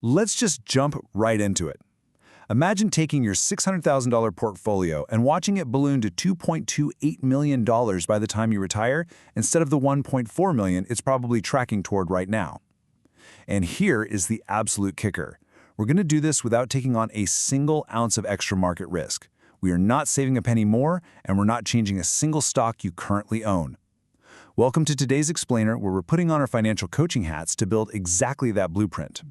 Let's just jump right into it. Imagine taking your $600,000 portfolio and watching it balloon to $2.28 million by the time you retire, instead of the $1.4 million it's probably tracking toward right now. And here is the absolute kicker. We're going to do this without taking on a single ounce of extra market risk. We are not saving a penny more, and we're not changing a single stock you currently own. Welcome to today's Explainer, where we're putting on our financial coaching hats to build exactly that blueprint.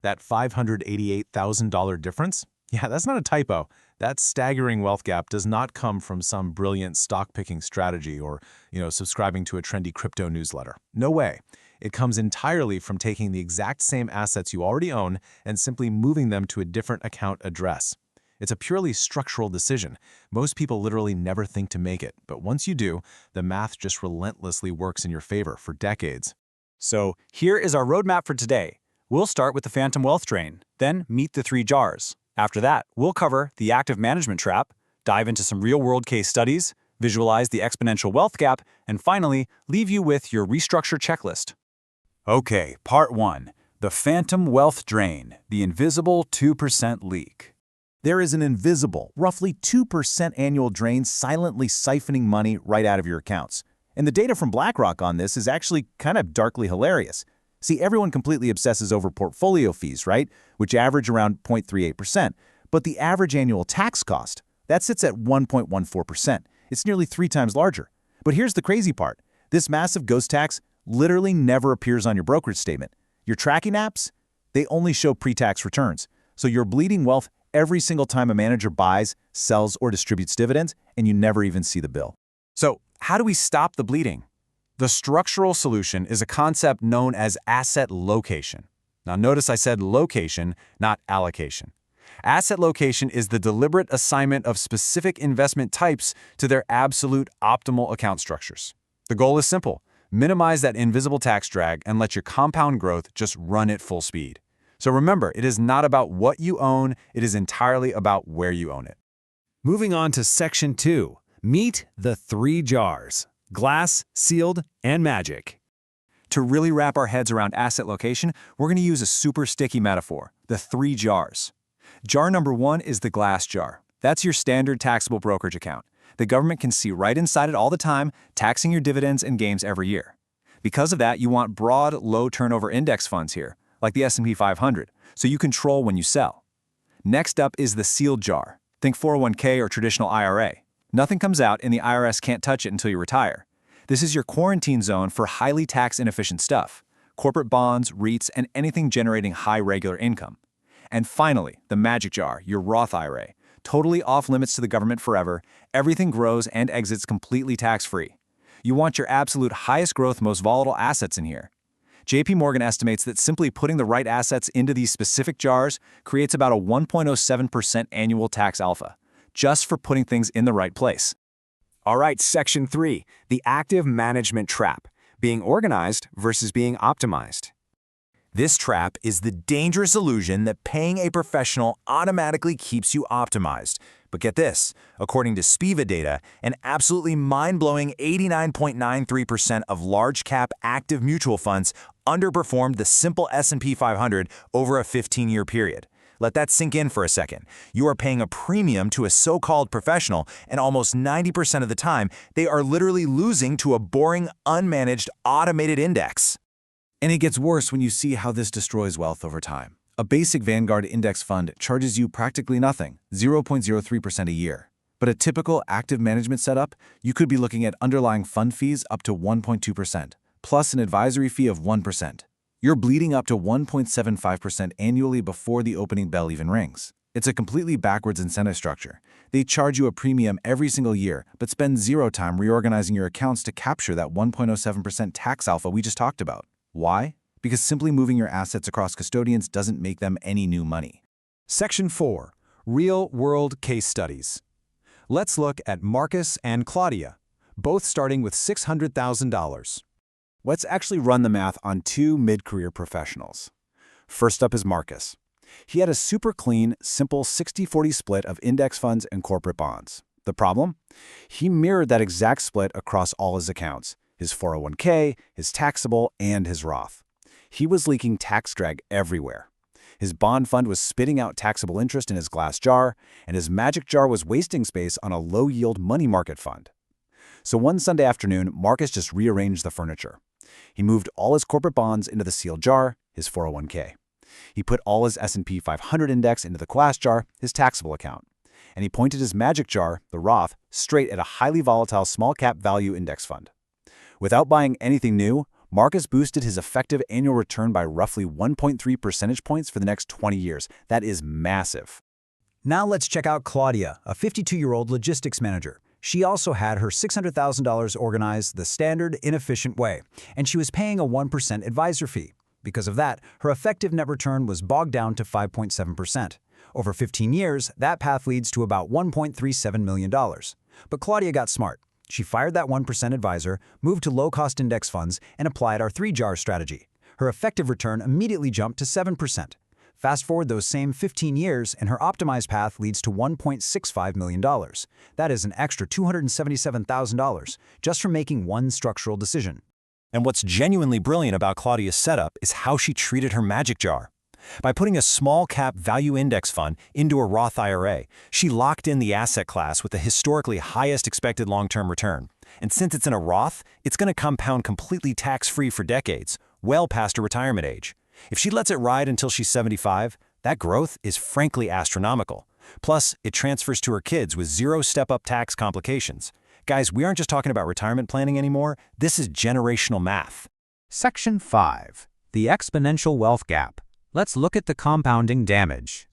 That $588,000 difference? Yeah, that's not a typo. That staggering wealth gap does not come from some brilliant stock-picking strategy or, subscribing to a trendy crypto newsletter. No way. It comes entirely from taking the exact same assets you already own and simply moving them to a different account address. It's a purely structural decision. Most people literally never think to make it, but once you do, the math just relentlessly works in your favor for decades. So here is our roadmap for today. We'll start with the phantom wealth drain, then meet the 3 jars. After that, we'll cover the active management trap, dive into some real-world case studies, visualize the exponential wealth gap, and finally, leave you with your restructure checklist. Okay, part 1. The phantom wealth drain, the invisible 2% leak. There is an invisible, roughly 2% annual drain silently siphoning money right out of your accounts. And the data from BlackRock on this is actually kind of darkly hilarious. See, everyone completely obsesses over portfolio fees, right? Which average around 0.38%. But the average annual tax cost, that sits at 1.14%. It's nearly 3 times larger. But here's the crazy part. This massive ghost tax literally never appears on your brokerage statement. Your tracking apps, they only show pre-tax returns. So you're bleeding wealth every single time a manager buys, sells, or distributes dividends, and you never even see the bill. So, how do we stop the bleeding? The structural solution is a concept known as asset location. Now notice I said location, not allocation. Asset location is the deliberate assignment of specific investment types to their absolute optimal account structures. The goal is simple: minimize that invisible tax drag and let your compound growth just run at full speed. So remember, it is not about what you own, it is entirely about where you own it. Moving on to Section 2. Meet the 3 jars: glass, sealed, and magic. To really wrap our heads around asset location, we're going to use a super sticky metaphor, the 3 jars. Jar number 1 is the glass jar. That's your standard taxable brokerage account. The government can see right inside it all the time, taxing your dividends and gains every year. Because of that, you want broad, low-turnover index funds here, like the S&P 500, so you control when you sell. Next up is the sealed jar. Think 401k or traditional IRA. Nothing comes out and the IRS can't touch it until you retire. This is your quarantine zone for highly tax-inefficient stuff: corporate bonds, REITs, and anything generating high regular income. And finally, the magic jar, your Roth IRA. Totally off limits to the government forever, everything grows and exits completely tax-free. You want your absolute highest growth, most volatile assets in here. JP Morgan estimates that simply putting the right assets into these specific jars creates about a 1.07% annual tax alpha, just for putting things in the right place. All right, Section 3, the active management trap, being organized versus being optimized. This trap is the dangerous illusion that paying a professional automatically keeps you optimized. But get this, according to Spiva data, an absolutely mind-blowing 89.93% of large-cap active mutual funds underperformed the simple S&P 500 over a 15-year period. Let that sink in for a second. You are paying a premium to a so-called professional, and almost 90% of the time, they are literally losing to a boring, unmanaged, automated index. And it gets worse when you see how this destroys wealth over time. A basic Vanguard index fund charges you practically nothing, 0.03% a year. But a typical active management setup, you could be looking at underlying fund fees up to 1.2%, plus an advisory fee of 1%. You're bleeding up to 1.75% annually before the opening bell even rings. It's a completely backwards incentive structure. They charge you a premium every single year, but spend 0 time reorganizing your accounts to capture that 1.07% tax alpha we just talked about. Why? Because simply moving your assets across custodians doesn't make them any new money. Section 4, real-world case studies. Let's look at Marcus and Claudia, both starting with $600,000. Let's actually run the math on 2 mid-career professionals. First up is Marcus. He had a super clean, simple 60-40 split of index funds and corporate bonds. The problem? He mirrored that exact split across all his accounts: his 401k, his taxable, and his Roth. He was leaking tax drag everywhere. His bond fund was spitting out taxable interest in his glass jar, and his magic jar was wasting space on a low-yield money market fund. So one Sunday afternoon, Marcus just rearranged the furniture. He moved all his corporate bonds into the sealed jar, his 401k. He put all his S&P 500 index into the glass jar, his taxable account. And he pointed his magic jar, the Roth, straight at a highly volatile small-cap value index fund. Without buying anything new, Marcus boosted his effective annual return by roughly 1.3 percentage points for the next 20 years. That is massive. Now let's check out Claudia, a 52-year-old logistics manager. She also had her $600,000 organized the standard, inefficient way, and she was paying a 1% advisor fee. Because of that, her effective net return was bogged down to 5.7%. Over 15 years, that path leads to about $1.37 million. But Claudia got smart. She fired that 1% advisor, moved to low-cost index funds, and applied our 3-jar strategy. Her effective return immediately jumped to 7%. Fast forward those same 15 years, and her optimized path leads to $1.65 million. That is an extra $277,000 just from making one structural decision. And what's genuinely brilliant about Claudia's setup is how she treated her magic jar. By putting a small-cap value index fund into a Roth IRA, she locked in the asset class with the historically highest expected long-term return. And since it's in a Roth, it's going to compound completely tax-free for decades, well past her retirement age. If she lets it ride until she's 75, that growth is frankly astronomical. Plus, it transfers to her kids with zero step-up tax complications. Guys, we aren't just talking about retirement planning anymore. This is generational math. Section 5. The exponential wealth gap. Let's look at the compounding damage.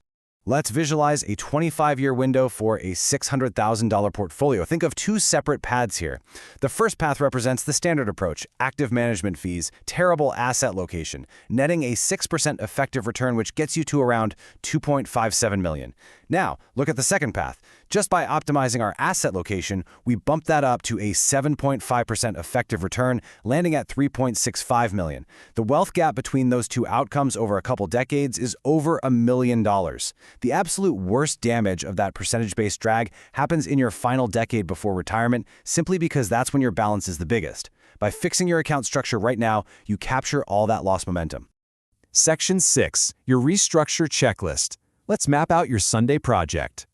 Let's visualize a 25-year window for a $600,000 portfolio. Think of two separate paths here. The first path represents the standard approach, active management fees, terrible asset location, netting a 6% effective return, which gets you to around $2.57 million. Now, look at the second path. Just by optimizing our asset location, we bump that up to a 7.5% effective return, landing at $3.65 million. The wealth gap between those two outcomes over a couple decades is over $1 million. The absolute worst damage of that percentage-based drag happens in your final decade before retirement, simply because that's when your balance is the biggest. By fixing your account structure right now, you capture all that lost momentum. Section 6. Your restructure checklist. Let's map out your Sunday project.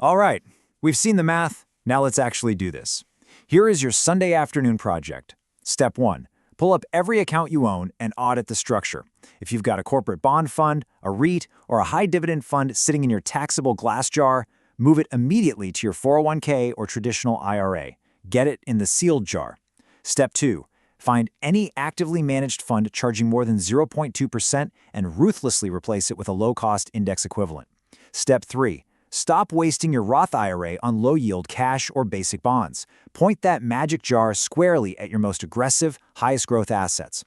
All right, we've seen the math. Now let's actually do this. Here is your Sunday afternoon project. Step 1. Pull up every account you own and audit the structure. If you've got a corporate bond fund, a REIT, or a high-dividend fund sitting in your taxable glass jar, move it immediately to your 401k or traditional IRA. Get it in the sealed jar. Step 2. Find any actively managed fund charging more than 0.2% and ruthlessly replace it with a low-cost index equivalent. Step 3. Stop wasting your Roth IRA on low-yield cash or basic bonds. Point that magic jar squarely at your most aggressive, highest-growth assets.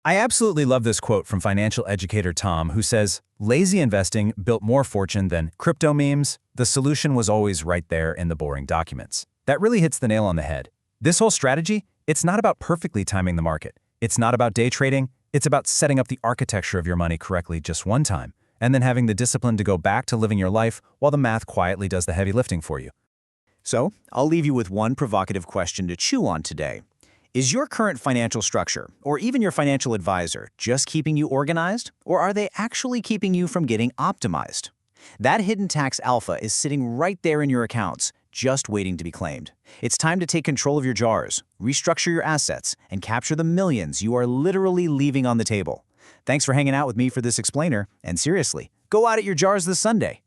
I absolutely love this quote from financial educator Tom, who says, "Lazy investing built more fortune than crypto memes. The solution was always right there in the boring documents." That really hits the nail on the head. This whole strategy, it's not about perfectly timing the market. It's not about day trading. It's about setting up the architecture of your money correctly just one time, and then having the discipline to go back to living your life while the math quietly does the heavy lifting for you. So, I'll leave you with one provocative question to chew on today. Is your current financial structure, or even your financial advisor, just keeping you organized, or are they actually keeping you from getting optimized? That hidden tax alpha is sitting right there in your accounts, just waiting to be claimed. It's time to take control of your jars, restructure your assets, and capture the millions you are literally leaving on the table. Thanks for hanging out with me for this explainer, and seriously, go audit your jars this Sunday.